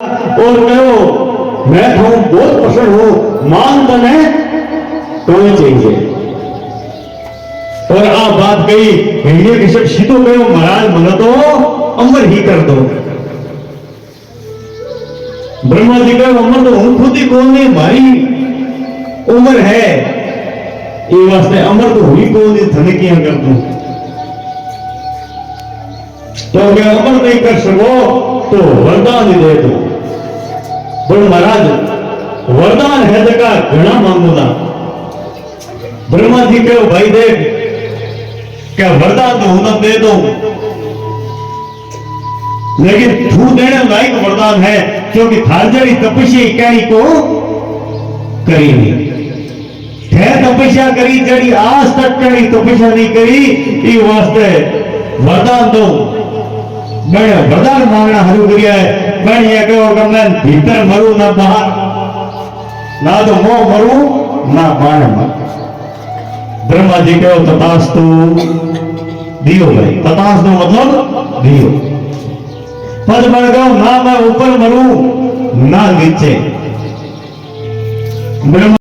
और कहो मैं तो बहुत पसंद हूं, मान तने तो ही चाहिए। और आ बात कही हिंदी किसे सीधो कहो महाराज मन तो अमर ही कर दो। ब्रह्मा जी कहो अमर तो हूं खुद ही कौन नहीं, भारी उम्र है ये वास्ते अमर तो हुई कौन नहीं, धनकियां कर दू। तो अगर अमर नहीं कर सको तो वरदान ही दे दो। बोल महाराज वरदान है जगह घना मांगूंगा। ब्रह्मा जी कहो भाई देख क्या वरदान तो हूं दे दो, लेकिन तू देने लायक वरदान है क्योंकि थारजरी तपस्या इकाई को करी नहीं है। तपस्या करी जड़ी आज तक करी तपस्या नहीं करी, ये वास्ते वरदान दो। मैंने वरदान मांगना शुरू किया है। मैंने ये कहो कि मैं भीतर मरू ना बाहर, ना तो मोह मरू ना बाहर मर। ब्रह्मा जी कहो तथास्तु, दियो भाई, तथास्तु मतलब दियो। पद बढ़ गयो ना मैं ऊपर मरू ना नीचे। ब्रह्मा